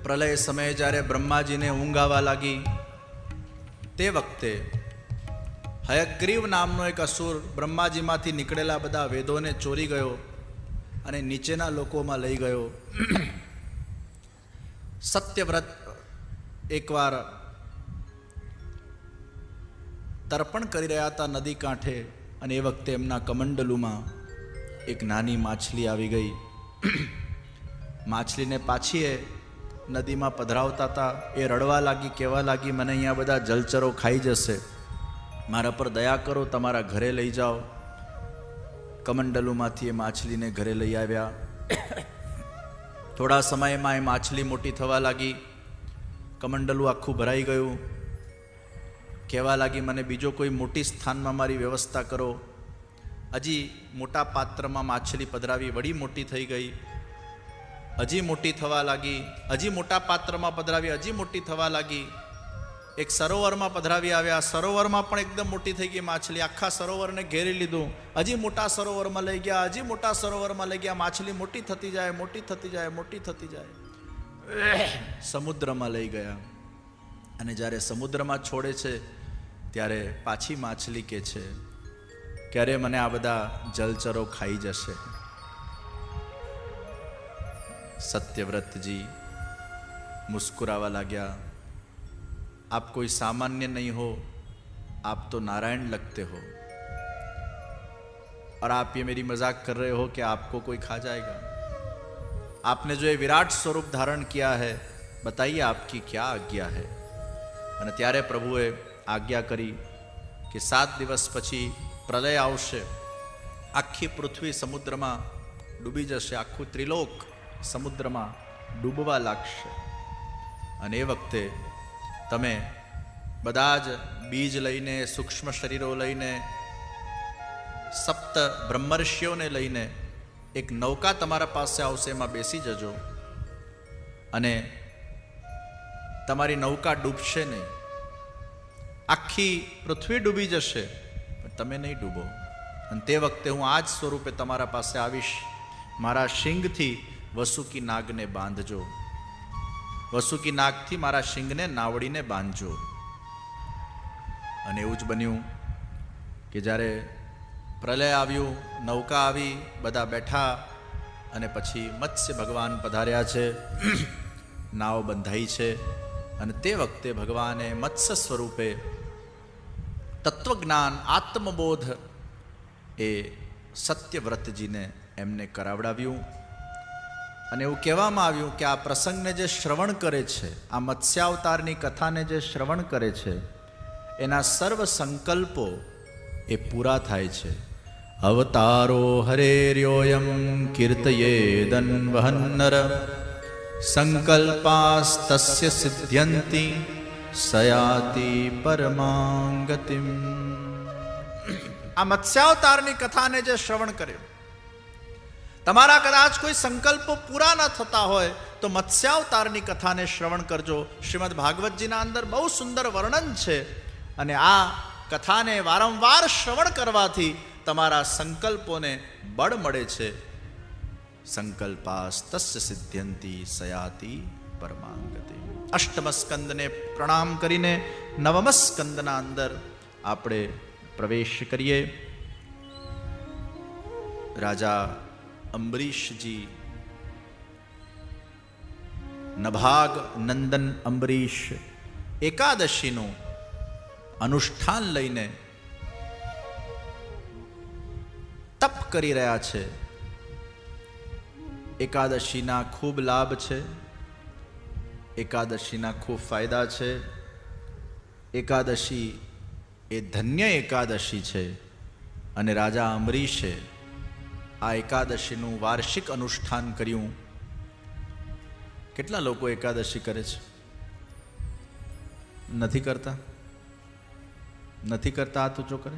પ્રલય સમયે જ્યારે બ્રહ્માજીને ઊંઘ આવવા લાગી તે વખતે હયગ્રીવ નામનો એક અસુર બ્રહ્માજીમાંથી નીકળેલા બધા વેદોને ચોરી ગયો અને નીચેના લોકોમાં લઈ ગયો. સત્યવ્રત એકવાર તર્પણ કરી રહ્યા હતા નદી કાંઠે, અને એ વખતે એમના કમંડલુમાં એક નાની માછલી આવી ગઈ. માછલીને પાછી એ નદીમાં પધરાવતા હતા. એ રડવા લાગી, કહેવા લાગી, મને અહીંયા બધા જલચરો ખાઈ જશે, મારા પર દયા કરો, તમારા ઘરે લઈ જાઓ. કમંડલુમાંથી એ માછલીને ઘરે લઈ આવ્યા. થોડા સમયમાં એ માછલી મોટી થવા લાગી. કમંડલું આખું ભરાઈ ગયું. કહેવા લાગી, મને બીજો કોઈ મોટી સ્થાનમાં મારી વ્યવસ્થા કરો. હજી મોટા પાત્રમાં માછલી પધરાવી, વળી મોટી થઈ ગઈ. હજી મોટી થવા લાગી. હજી મોટા પાત્રમાં પધરાવી, હજી મોટી થવા લાગી. એક સરોવરમાં પધરાવી આવ્યા. સરોવરમાં પણ એકદમ મોટી થઈ ગઈ માછલી. આખા સરોવરને ઘેરી લીધું. હજી મોટા સરોવરમાં લઈ ગયા, હજી મોટા સરોવરમાં લઈ ગયા. માછલી મોટી થતી જાય, મોટી થતી જાય, મોટી થતી જાય. સમુદ્રમાં લઈ ગયા. અને જ્યારે સમુદ્રમાં છોડે છે ત્યારે પાછી માછલી કહે છે કે અરે મને આ બધા જલચરો ખાઈ જશે. सत्यव्रत मुस्कुरावा लग्या. आप कोई सामान्य नहीं हो, आप तो नारायण लगते हो, और आप ये मेरी मजाक कर रहे हो कि आपको कोई खा जाएगा. आपने जो ये विराट स्वरूप धारण किया है, बताइए आपकी क्या आज्ञा है. અને ત્યારે પ્રભુએ આજ્ઞા કરી કે 7 દિવસ પછી પ્રલય આવશે. આખી પૃથ્વી સમુદ્રમાં ડૂબી જશે. આખું ત્રિલોક સમુદ્રમાં ડૂબવા લાગશે. અને એ વખતે તમે બધા જ બીજ લઈને, સૂક્ષ્મ શરીરો લઈને, સપ્ત બ્રહ્મર્ષિઓને લઈને એક નૌકા તમારા પાસે આવશે. એમાં બેસી જજો અને તમારી નૌકા ડૂબશે નહીં. આખી પૃથ્વી ડૂબી જશે પણ તમે નહીં ડૂબો. અને તે વખતે હું આ જ સ્વરૂપે તમારા પાસે આવીશ. મારા શિંગથી વસુકી નાગને બાંધજો. વસુકી નાગથી મારા શિંગને નાવડીને બાંધજો. અને એવું જ બન્યું કે જ્યારે પ્રલય આવ્યું, નૌકા આવી, બધા બેઠા, અને પછી મત્સ્ય ભગવાન પધાર્યા છે. નાવ બંધાઈ છે. અને તે વખતે ભગવાને મત્સ્ય સ્વરૂપે તત્વજ્ઞાન, આત્મબોધ એ સત્યવ્રતજીને એમને કરાવડાવ્યું. અને એવું કહેવામાં આવ્યું કે આ પ્રસંગને જે શ્રવણ કરે છે, આ મત્સ્યાવતારની કથાને જે શ્રવણ કરે છે, એના સર્વ સંકલ્પો એ પૂરા થાય છે. અવતારો હરેર્યોયમ કીર્તયેદન્વહન્નર સંકલ્પાસ્તસ્ય સિદ્ધ્યંતિ સયાતિ પરમાંગતિમ. આ મત્સ્યાવતારની કથાને જે શ્રવણ કર્યો, તમારા કદાચ કોઈ સંકલ્પો પૂરા ન થતા હોય તો મત્સ્યાવતારની કથાને શ્રવણ કરજો. શ્રીમદ ભાગવતજીના અંદર બહુ સુંદર વર્ણન છે. અને આ કથાને વારંવાર શ્રવણ કરવાથી તમારા સંકલ્પોને બળ મળે છે. સંકલ્પાસ્તસ્ય સિદ્ધ્યંતિ સયાતિ પરમાંગતિ. અષ્ટમ સ્કંદને પ્રણામ કરીને નવમ સ્કંદના અંદર આપણે પ્રવેશ કરીએ. રાજા અંબરીશજી, નભાગ નંદન અંબરીશ એકાદશીનું અનુષ્ઠાન લઈને તપ કરી રહ્યા છે. એકાદશીના ખૂબ લાભ છે. એકાદશીના ખૂબ ફાયદા છે. એકાદશી એ ધન્ય એકાદશી છે. અને રાજા અંબરીશે આ એકાદશીનું વાર્ષિક અનુષ્ઠાન કર્યું. કેટલા લોકો એકાદશી કરે છે? નથી કરતા? નથી કરતા હાથ ઊંચો કરે.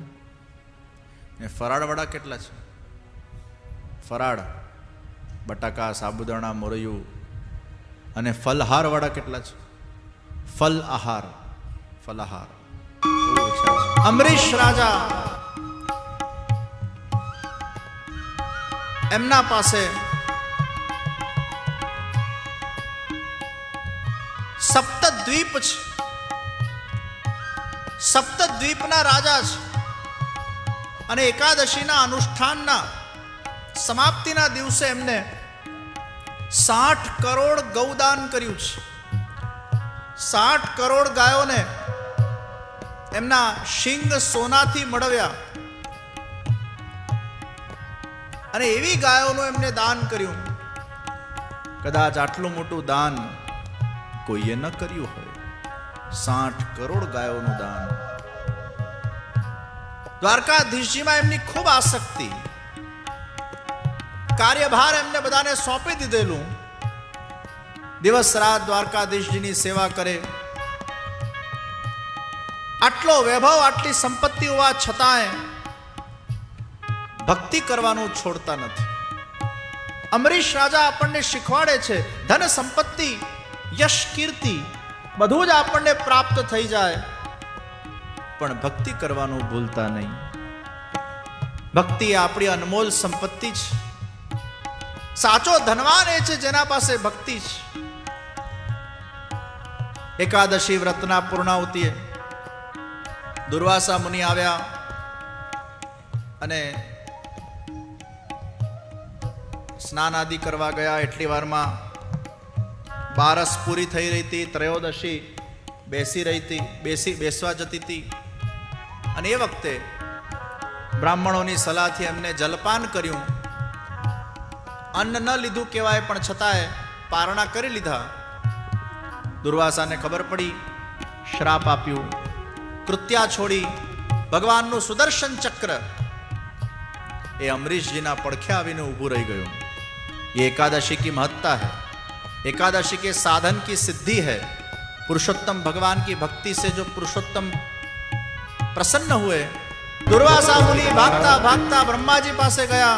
ને ફરાળવાળા કેટલા છે? ફરાળ, બટાકા, સાબુદાણા, મોરૈયું. અને ફલહારવાળા કેટલા છે? ફલ આહાર, ફલાહાર. અંબરીશ રાજા, એમના પાસે સપ્તદ્વીપ છે, સપ્તદ્વીપના રાજા છે, અને એકાદશીના અનુષ્ઠાનના સમાપ્તિના દિવસે એમને 60 કરોડ ગૌદાન કર્યું છે. 60 કરોડ ગાયોને એમના શિંગ સોનાથી મળવ્યા અને એવી ગાયોનું એમને દાન કર્યું, કદાચ આટલું મોટું દાન કોઈએ ન કર્યું હોય. 60 કરોડ ગાયોનું દાન. દ્વારકાધીશજીમાં એમની ખૂબ આસક્તિ, કાર્યભાર એમને બધાને સોંપી દીધેલું. દિવસ રાત દ્વારકાધીશજીની સેવા કરે. આટલો વૈભવ, આટલી સંપત્તિ હોવા છતાંય ભક્તિ કરવાનું છોડતા નથી. અમરીશ રાજા આપણને શીખવાડે છે, ધન સંપત્તિ, યશ, કીર્તિ બધું જ આપણને પ્રાપ્ત થઈ જાય, પણ ભક્તિ કરવાનું ભૂલતા નહીં. ભક્તિ આપણી અનમોલ સંપત્તિ છે. સાચો ધનવાન એ છે જેના પાસે ભક્તિ છે. એકાદશી વ્રતના પૂર્ણાહુતિએ દુર્વાસા મુનિ આવ્યા અને સ્નાન આદિ કરવા ગયા. એટલી વારમાં 12 પૂરી થઈ રહી હતી, ત્રયોદશી બેસી રહી હતી, બેસવા જતી હતી, અને એ વખતે બ્રાહ્મણોની સલાહથી એમને જલપાન કર્યું. અન્ન ન લીધું કહેવાય, પણ છતાંય પારણા કરી લીધા. દુર્વાસાને ખબર પડી, શ્રાપ આપ્યું, કૃત્યા છોડી ભગવાનનું સુદર્શન ચક્ર એ અમરીશજીના પડખે આવીને ઊભું રહી ગયું. ये एकादशी की महत्ता है, एकादशी के साधन की सिद्धि है. पुरुषोत्तम भगवान की भक्ति से जो पुरुषोत्तम प्रसन्न हुए. दुर्वासा मुनि भागता भागता ब्रह्माजी પાસે ગયા.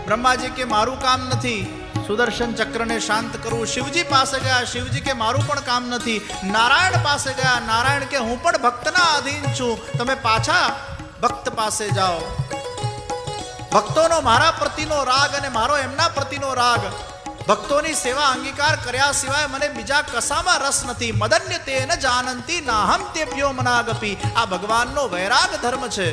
બ્રહ્માજી કે મારું કામ નથી સુદર્શન ચક્રને શાંત કરવું. શિવજી પાસે ગયા. શિવજી કે મારું પણ કામ નથી. નારાયણ પાસે ગયા. નારાયણ કે હું પણ ભક્તના અધીન છું, તમે પાછા ભક્ત પાસે જાઓ. ભક્તોનો મારા પ્રતિનો રાગ અને મારો એમના પ્રતિનો રાગ, ભક્તોની સેવા અંગીકાર કર્યા સિવાય મને બીજા કશામાં રસ નથી. મદન્ય તે ન જાનંતી નાહમ તેભ્યો મનાગપી. આ ભગવાનનો વૈરાગ ધર્મ છે.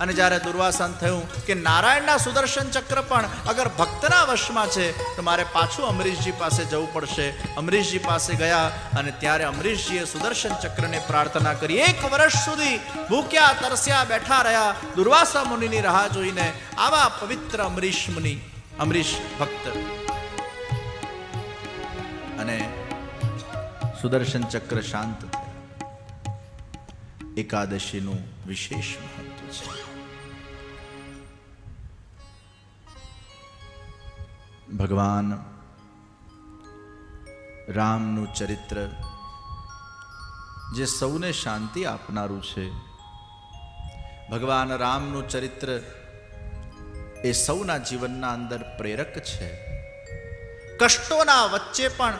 અને જ્યારે દુર્વાસન થયું કે નારાયણના સુદર્શન ચક્ર પણ અગર ભક્તના વશમાં છે તો મારે પાછું અમરીશજી પાસે જવું પડશે. અમરીશજી પાસે ગયા અને ત્યારે અમરીશજીએ સુદર્શન ચક્રને પ્રાર્થના કરી. 1 વર્ષ સુધી ભૂખ્યા તરસ્યા બેઠા રહ્યા દુર્વાસા મુનિની રાહ જોઈને. આવા પવિત્ર અમરીશ મુનિ, અમરીશ ભક્ત. અને સુદર્શન ચક્ર શાંત થયા. એકાદશીનું વિશેષ મહત્વ છે. ભગવાન રામનું ચરિત્ર જે સૌને શાંતિ આપનારું છે. ભગવાન રામનું ચરિત્ર એ સૌના જીવનના અંદર પ્રેરક છે. કષ્ટોના વચ્ચે પણ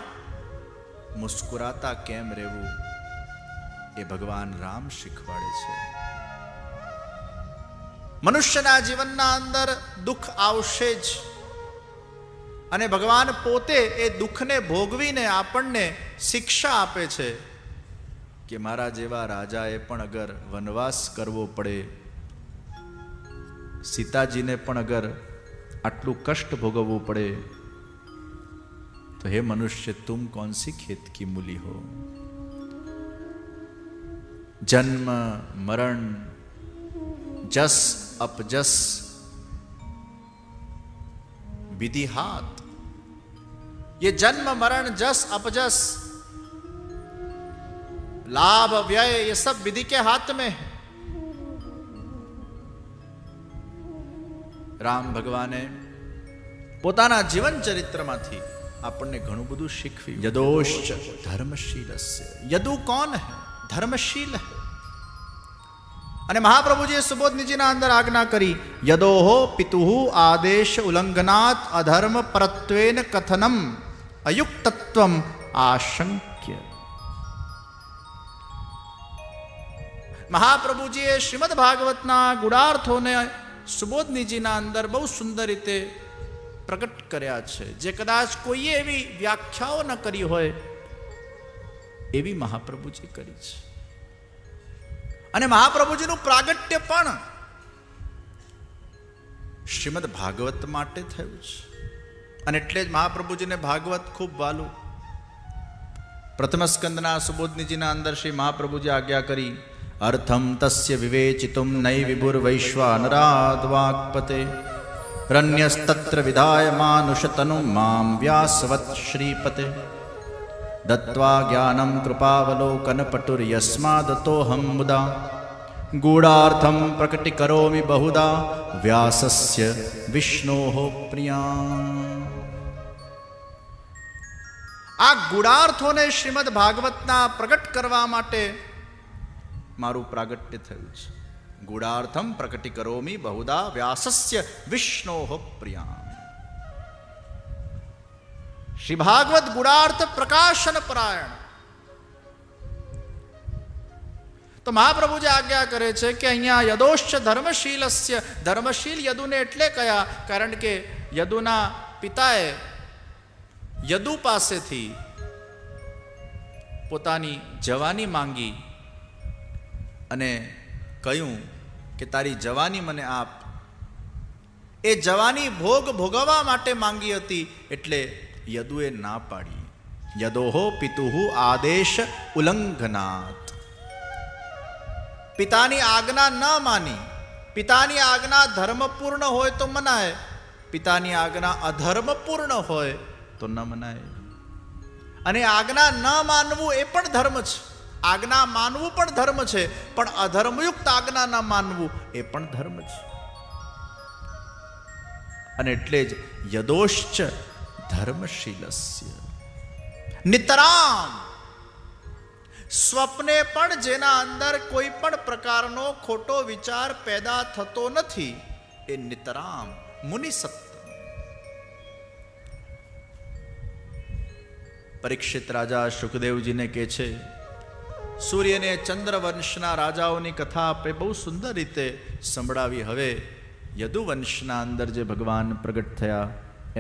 મુસ્કુરાતા કેમ રહેવું એ ભગવાન રામ શીખવાડે છે. મનુષ્યના જીવનના અંદર દુઃખ આવશે જ, અને ભગવાન પોતે એ દુઃખને ભોગવીને આપણને શિક્ષા આપે છે કે મારા જેવા રાજાએ પણ અગર વનવાસ કરવો પડે, સીતાજીને પણ અગર આટલું કષ્ટ ભોગવવું પડે, તો હે મનુષ્ય તુમ કौन सी खेत की मूली हो. जन्म मरण जस अपजस विधि हाथ. ये जन्म मरण जस अपजस लाभ व्यय ये सब विधि के हाथ में है. રામ ભગવાને પોતાના જીવન ચરિત્રમાંથી આપણને ઘણું બધું શીખવ્યું. યદોશ્ચ ધર્મશીલસ્ય. યદુ કોણ હૈ? ધર્મશીલ હૈ. અને મહાપ્રભુજીએ સુબોધનીજીના અંદર આજ્ઞા કરી, યદોહો પિતુઃ આદેશ ઉલ્લંઘનાત અધર્મ પરત્વેન કથનમ અયુક્તત્વમ આશંક્ય. મહાપ્રભુજીએ શ્રીમદ ભાગવતના ગુણાર્થોને સુબોધનીજીના અંદર બહુ સુંદર રીતે પ્રગટ કર્યા છે, જે કદાચ કોઈએ એવી વ્યાખ્યાઓ ન કરી હોય એવી મહાપ્રભુજી કરી છે. અને મહાપ્રભુજીનું પ્રાગટ્ય પણ શ્રીમદ ભાગવત માટે થયું છે. અને એટલે જ મહાપ્રભુજીને ભાગવત ખૂબ વાલું. પ્રથમ સ્કંદના સુબોધનીજીના અંદર શ્રી મહાપ્રભુજી આજ્ઞા કરી, અર્થમ તસ્ય વિવેચિતુમ નૈ વિભુર વૈશ્વાનરાદ વાક્પતે રન્યસ્તત્ર વિધાય માનુષતનુ મામ વ્યાસવત શ્રીપતે દત્વા જ્ઞાનમ કૃપાવલોકન પટુર યસ્માદતોહમ મુદા ગૂઢાર્થમ પ્રકટીકરોમિ બહુદા વ્યાસસ્ય વિષ્ણોઃ પ્રિયા. આ ગૂઢાર્થોને શ્રીમદ ભાગવતના પ્રગટ કરવા માટે મારું પ્રાગટ્ય થયું છે. ગૂઢાર્થમ પ્રકટીકરોમિ બહુદા વ્યાસસ્ય વિષ્ણોઃ પ્રિયા. શ્રી ભાગવત ગુણાર્થ પ્રકાશન પરાયણ. તો મહાપ્રભુજી આજ્ઞા કરે છે કે અહીંયા યદોશ્ચ ધર્મશીલસ્ય, ધર્મશીલ યદુને એટલે કયા? કારણ કે યદુના પિતાએ યદુ પાસેથી પોતાની જવાની માંગી અને કહ્યું કે તારી જવાની મને આપ. એ જવાની ભોગ ભોગવવા માટે માંગી હતી, એટલે યદુએ ના પાડી. યદોહો પિતુહુ આદેશ ઉલ્લંઘનાત. પિતાની આજ્ઞા ન માની. પિતાની આજ્ઞા ધર્મપૂર્ણ હોય તો મનાય, પિતાની આજ્ઞા અધર્મપૂર્ણ હોય તો ન મનાય. અને આજ્ઞા ન માનવું એ પણ ધર્મ છે. આજ્ઞા માનવું પણ ધર્મ છે, પણ અધર્મયુક્ત આજ્ઞા ન માનવું એ પણ ધર્મ છે. અને એટલે જ યદોશ્ચ ધર્મશીલસ્ય નિતરામ. સ્વપ્ને પણ જેના અંદર કોઈ પણ પ્રકારનો ખોટો વિચાર પેદા થતો નથી, એ નિતરામ મુનિસત્ત. પરીક્ષિત રાજા શુકદેવજીને કહે છે, સૂર્યને ચંદ્રવંશના રાજાઓની કથા આપે બહુ સુંદર રીતે સંભળાવી. હવે યદુવંશના અંદર જે ભગવાન પ્રગટ થયા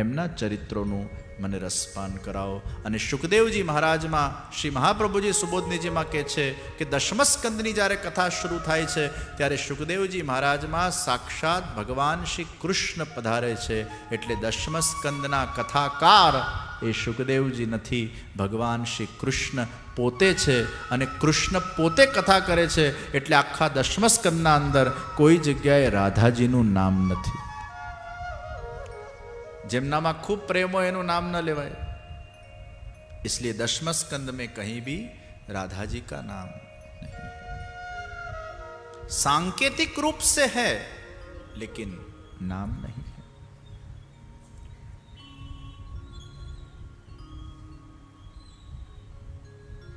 એમના ચરિત્રોનું મને રસપાન કરાવો. અને શુકદેવજી મહારાજમાં શ્રી મહાપ્રભુજી સુબોધનીજીમાં કહે છે કે દશમ સ્કંદની જ્યારે કથા શરૂ થાય છે ત્યારે શુકદેવજી મહારાજમાં સાક્ષાત ભગવાન શ્રી કૃષ્ણ પધારે છે. એટલે દશમ સ્કંદના કથાકાર એ શુકદેવજી નથી, ભગવાન શ્રી કૃષ્ણ પોતે છે. અને કૃષ્ણ પોતે કથા કરે છે, એટલે આખા દશમ સ્કંદના અંદર કોઈ જગ્યાએ રાધાજીનું નામ નથી. જેમનામાં ખૂબ પ્રેમ હોય એનું નામ ન લેવાય. इसलिए दशम स्कंद में कहीं भी राधा जी का नाम नहीं. सांकेतिक रूप से है लेकिन नाम नहीं है.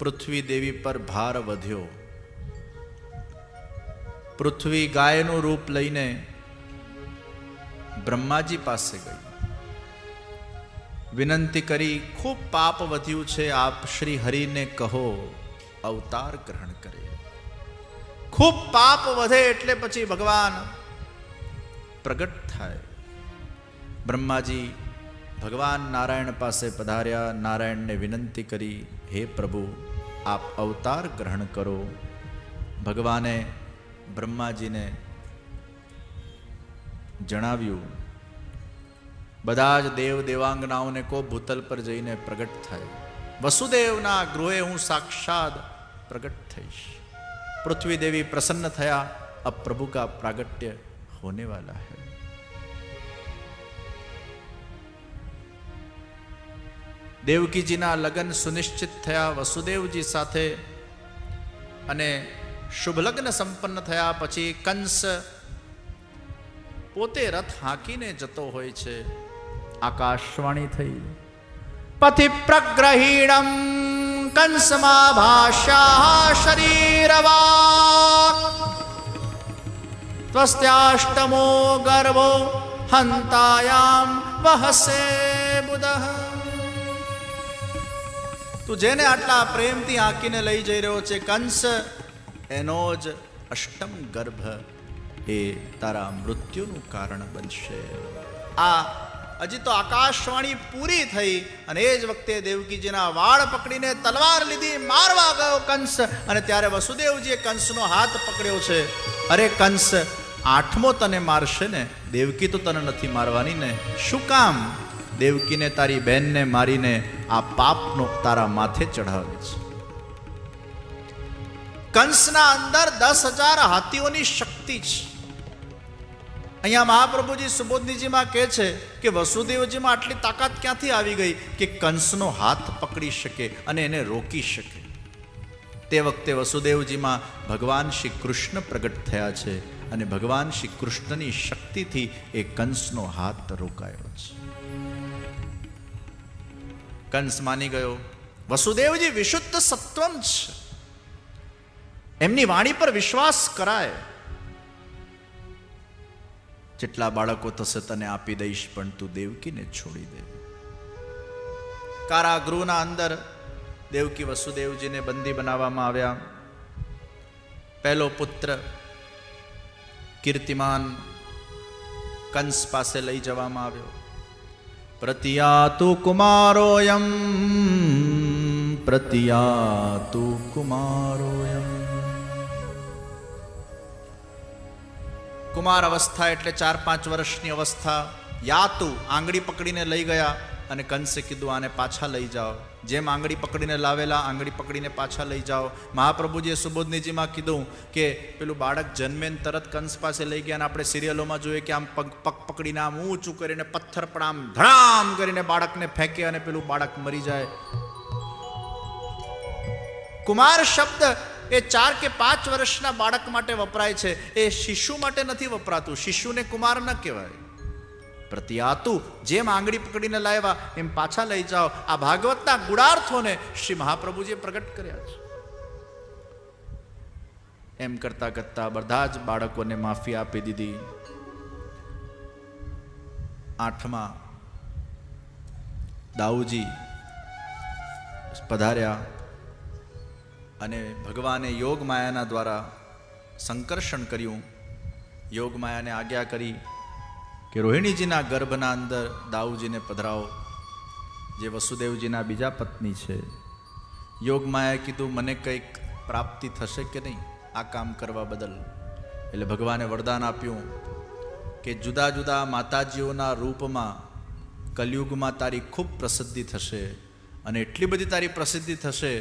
पृथ्वी देवी पर भार વધ્યો. પૃથ્વી ગાયનું રૂપ લઈને બ્રહ્માજી પાસે ગઈ. વિનંતી કરી, ખૂબ પાપ વધ્યું છે, આપ શ્રી હરિને કહો અવતાર ગ્રહણ કરે. ખૂબ પાપ વધે એટલે પછી ભગવાન પ્રગટ થાય. બ્રહ્માજી ભગવાન નારાયણ પાસે પધાર્યા. નારાયણને વિનંતી કરી, હે પ્રભુ આપ અવતાર ગ્રહણ કરો. ભગવાને બ્રહ્માજીને જણાવ્યું, બધા જ દેવ દેવાંગનાઓને કો ભૂતલ પર જઈને પ્રગટ થાય. વસુદેવના ગૃહે હું સાક્ષાત પ્રગટ થઈશ. પૃથ્વી દેવી પ્રસન્ન થયા. अब प्रभु का प्रागट्य होने वाला है. દેવકીજીના લગ્ન સુનિશ્ચિત થયા વસુદેવજી સાથે અને શુભ લગ્ન સંપન્ન થયા. પછી કંસ પોતે રથ હાંકીને જતો હોય છે. આકાશવાણી થઈ, પતિ પ્રગ્રહીણમ કંસમા ભાષા શરીરવા ત્વસ્ત્યાષ્ટમો ગર્ભો હંતાયામ વહસે બુદઃ. તું જેને આટલા પ્રેમથી હાંકીને લઈ જઈ રહ્યો છે કંસ, એનો જ અષ્ટમ ગર્ભ એ તારા મૃત્યુનું કારણ બનશે. આ હજી તો આકાશવાણી પૂરી થઈ અને એ જ વખતે દેવકીજીના વાળ પકડીને તલવાર લીધી, મારવા ગયો કંસ. અને ત્યારે વસુદેવજીએ કંસનો હાથ પકડ્યો છે. અરે કંસ, 8મો તને મારશે ને, દેવકી તો તને નથી મારવાની ને. શું કામ? દેવકીને તારી બહેનને મારીને આ પાપનો તારા માથે ચઢાવે છે. કંસના અંદર 10,000 હાથીઓની શક્તિ છે. અહીંયા મહાપ્રભુજી સુબોધનીજીમાં કહે છે કે વસુદેવજીમાં આટલી તાકાત ક્યાંથી આવી ગઈ કે કંસનો હાથ પકડી શકે અને એને રોકી શકે. તે વખતે વસુદેવજીમાં ભગવાન શ્રી કૃષ્ણ પ્રગટ થયા છે અને ભગવાન શ્રી કૃષ્ણની શક્તિથી એ કંસનો હાથ રોકાયો છે. કંસ માની ગયો. વસુદેવજી વિશુદ્ધ સત્વમ છે, એમની વાણી પર વિશ્વાસ કરાય. જેટલા બાળકો થશે તને આપી દઈશ, પણ તું દેવકીને છોડી દે. કારાગૃહના અંદર દેવકી વસુદેવજીને બંદી બનાવવામાં આવ્યા. પહેલો પુત્ર કીર્તિમાન કંસ પાસે લઈ જવામાં આવ્યો. પ્રતિયાતુ કુમારોયમ, પ્રતિયાતુ કુમારોયમ. કુમાર અવસ્થા એટલે 4-5 વર્ષની અવસ્થા. યાતુ આંગળી પકડીને લઈ ગયા અને કંસે કીધું આને પાછા લઈ જાઓ. જેમ આંગળી પકડીને લાવેલા, આંગળી પકડીને પાછા લઈ જાઓ. મહાપ્રભુજીએ સુબોધનીજીમાં કીધું કે પેલું બાળક જન્મે તરત કંસ પાસે લઈ ગયા. અને આપણે સિરિયલોમાં જોઈએ કે આમ પગ પકડીને આમ ઊંચું કરીને પથ્થર પણ આમ ધડામ કરીને બાળકને ફેંકે અને પેલું બાળક મરી જાય. કુમાર શબ્દ એ 4 કે 5 વર્ષના બાળક માટે વપરાય છે, એ શિશુ માટે નથી વપરાતું. શિશુને કુમાર ન કહેવાય. પ્રતિયાતુ, જેમ આંગળી પકડીને લાવ્યા એમ પાછા લઈ જાઓ. આ ભાગવતના ગુણાર્થોને શ્રી મહાપ્રભુજીએ પ્રગટ કર્યા છે. એમ કરતા કરતા બધા જ બાળકોને માફી આપી દીધી. 8મા દાઉજી પધાર્યા અને ભગવાને યોગ માયાના દ્વારા સંકર્ષણ કર્યું. યોગ માયાને આજ્ઞા કરી કે રોહિણીજીના ગર્ભના અંદર દાઉજીને પધરાવો, જે વસુદેવજીના બીજા પત્ની છે. યોગ માયાએ કીધું મને કંઈક પ્રાપ્તિ થશે કે નહીં આ કામ કરવા બદલ. એટલે ભગવાને વરદાન આપ્યું કે જુદા જુદા માતાજીઓના રૂપમાં કલયુગમાં તારી ખૂબ પ્રસિદ્ધિ થશે, અને એટલી બધી તારી પ્રસિદ્ધિ થશે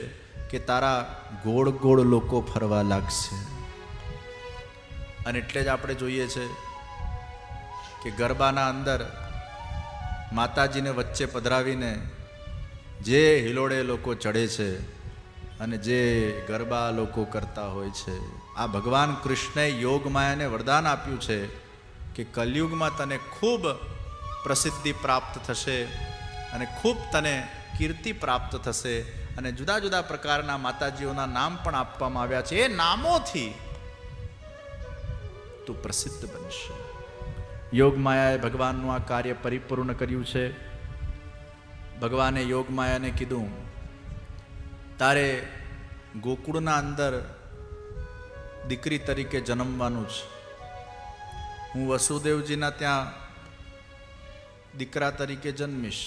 કે તારા ગોળ ગોળ લોકો ફરવા લાગશે. અને એટલે જ આપણે જોઈએ છે કે ગરબાના અંદર માતાજીને વચ્ચે પધરાવીને જે હિલોડે લોકો ચડે છે અને જે ગરબા લોકો કરતા હોય છે. આ ભગવાન કૃષ્ણએ યોગ માયાને વરદાન આપ્યું છે કે કલયુગમાં તને ખૂબ પ્રસિદ્ધિ પ્રાપ્ત થશે અને ખૂબ તને કીર્તિ પ્રાપ્ત થશે. અને જુદા જુદા પ્રકારના માતાજીઓના નામ પણ આપવામાં આવ્યા છે. એ નામોથી તું પ્રસિદ્ધ બનશે. યોગ માયાએ ભગવાનનું આ કાર્ય પરિપૂર્ણ કર્યું છે. ભગવાને યોગ માયાને કીધું તારે ગોકુળના અંદર દીકરી તરીકે જન્મવાનું છે. હું વસુદેવજીના ત્યાં દીકરા તરીકે જન્મીશ.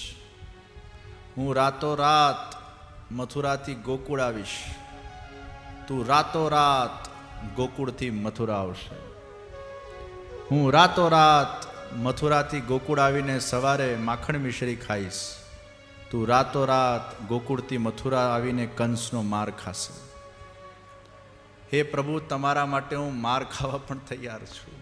હું રાતોરાત મથુરાથી ગોકુળ આવીશ, તું રાતોરાત ગોકુળથી મથુરા આવશે. હું રાતોરાત મથુરાથી ગોકુળ આવીને સવારે માખણ મિશ્રી ખાઈશ, તું રાતોરાત ગોકુળથી મથુરા આવીને કંસનો માર ખાશે. હે પ્રભુ, તમારા માટે હું માર ખાવા પણ તૈયાર છું.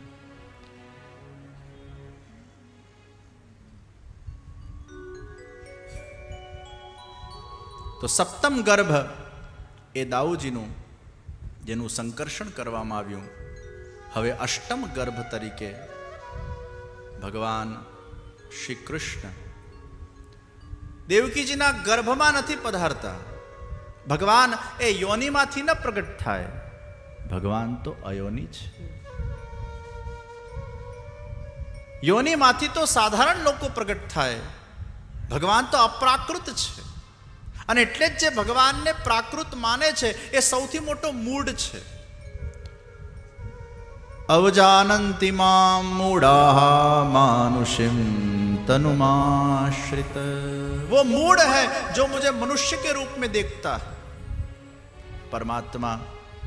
તો સપ્તમ ગર્ભ એ દાઉજીનું, જેનું સંકર્ષણ કરવામાં આવ્યું. હવે અષ્ટમ ગર્ભ તરીકે ભગવાન શ્રી કૃષ્ણ દેવકીજીના ગર્ભમાં નથી પધારતા. ભગવાન એ યોનિમાંથી ન પ્રગટ થાય, ભગવાન તો અયોનિ છે. યોનિમાંથી તો સાધારણ લોકો પ્રગટ થાય, ભગવાન તો અપ્રાકૃત છે. અને એટલે જ જે ભગવાનને પ્રાકૃત માને છે એ સૌથી મોટો મૂઢ છે. અવજાનંતિ મામ મૂઢાઃ માનુષીમ तनुमाश्रित। वो मूड है जो मुझे मनुष्य के रूप में देखता है। परमात्मा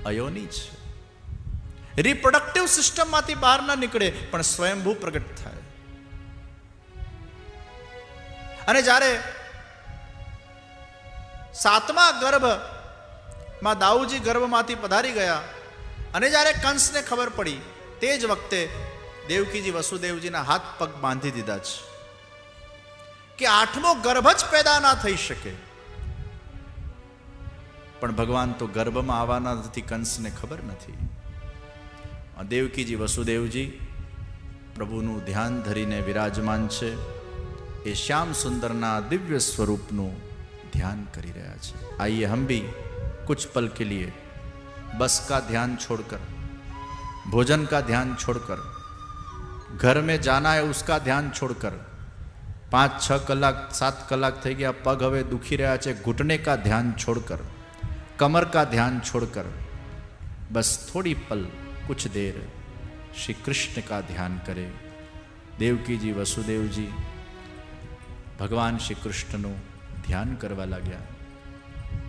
अयोनि છે, રિપ્રોડક્ટિવ સિસ્ટમમાંથી બહાર ના નીકળે પણ સ્વયંભૂ પ્રગટ થાય. અને જ્યારે સાતમા ગર્ભમાં દાઉજી ગર્ભમાંથી પધારી ગયા અને જ્યારે કંસને ખબર પડી તે જ વખતે દેવકીજી વસુદેવજીના હાથ પગ બાંધી દીધા છે કે આઠમો ગર્ભ જ પેદા ના થઈ શકે. પણ ભગવાન તો ગર્ભમાં આવવાના નથી, કંસને ખબર નથી. દેવકીજી વસુદેવજી પ્રભુનું ધ્યાન ધરીને વિરાજમાન છે. એ શ્યામ સુંદરના દિવ્ય સ્વરૂપનું ध्यान करी रहा है. आइए हम भी कुछ पल के लिए बस का ध्यान छोड़कर, भोजन का ध्यान छोड़कर, घर में जाना है उसका ध्यान छोड़कर, 5-6 कलाक 7 कलाक થઈ ગયા, પગ હવે દુખી રહ્યા છે, घुटने का ध्यान छोड़कर, कमर का ध्यान छोड़कर बस थोड़ी पल कुछ देर श्री कृष्ण का ध्यान करें. देवकी जी वसुदेव जी भगवान श्री कृष्णનું ધ્યાન કરવા લાગ્યા.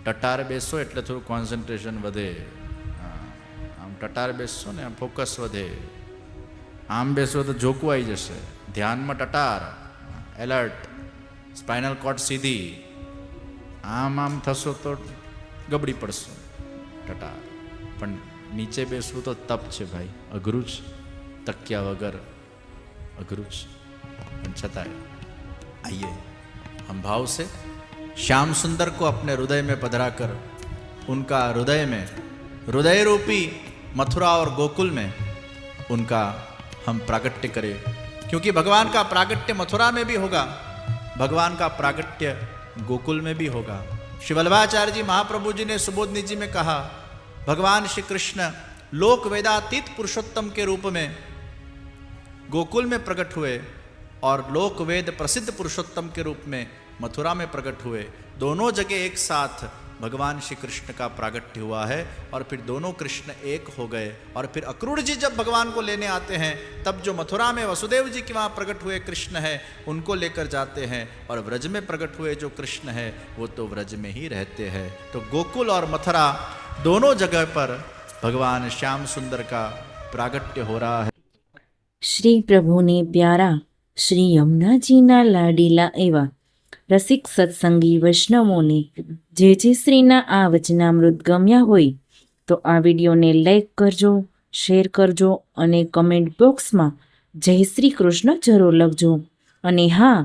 ટટાર બેસો એટલે થોડું કોન્સન્ટ્રેશન વધે. આમ ટટાર બેસશો ને આમ ફોકસ વધે. આમ બેસો તો જોકું આવી જશે. ધ્યાનમાં ટટાર, એલર્ટ, સ્પાઇનલ કોર્ડ સીધી. આમ આમ થશો તો ગબડી પડશો. ટટાર. પણ નીચે બેસવું તો તપ છે ભાઈ, અઘરું છે. તક્યા વગર અઘરું છે. પણ છતાંય આइए हम भाव से श्याम सुंदर को अपने हृदय में पधरा कर उनका हृदय में, हृदय रूपी मथुरा और गोकुल में उनका हम प्रागट्य करें. क्योंकि भगवान का प्रागट्य मथुरा में भी होगा, भगवान का प्रागट्य गोकुल में भी होगा. श्री वल्लभाचार्य जी महाप्रभु जी ने सुबोधनी जी में कहा, भगवान श्री कृष्ण लोक वेदातीत पुरुषोत्तम के रूप में गोकुल में प्रकट हुए और लोक वेद प्रसिद्ध पुरुषोत्तम के रूप में मथुरा में प्रकट हुए. दोनों जगह एक साथ भगवान श्री कृष्ण का प्रागट्य हुआ है और फिर दोनों कृष्ण एक हो गए. और फिर अक्रूर जी जब भगवान को लेने आते हैं तब जो मथुरा में वसुदेव जी के वहाँ प्रकट हुए कृष्ण है उनको लेकर जाते हैं, और व्रज में प्रकट हुए जो कृष्ण है वो तो व्रज में ही रहते हैं. तो गोकुल और मथुरा दोनों जगह पर भगवान श्याम सुंदर का प्रागट्य हो रहा है. श्री प्रभु ने प्यारा श्री यमुनाजीना लाडीला एवा રસિક સત્સંગી વૈષ્ણવોને જે શ્રીના આ વચનામૃત ગમ્યા હોય તો આ વિડીયોને લાઈક કરજો, શેર કરજો અને કમેન્ટ બોક્સમાં જય શ્રી કૃષ્ણ જરૂર લખજો. અને હા,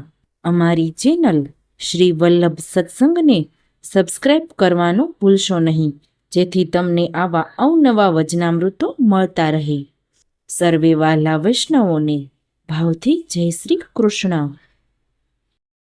અમારી ચેનલ શ્રી વલ્લભ સત્સંગને સબસ્ક્રાઈબ કરવાનું ભૂલશો નહીં, જેથી તમને આવા અવનવા વચનામૃતો મળતા રહે. સર્વે વાલા વૈષ્ણવોને ભાવથી જય શ્રી કૃષ્ણ.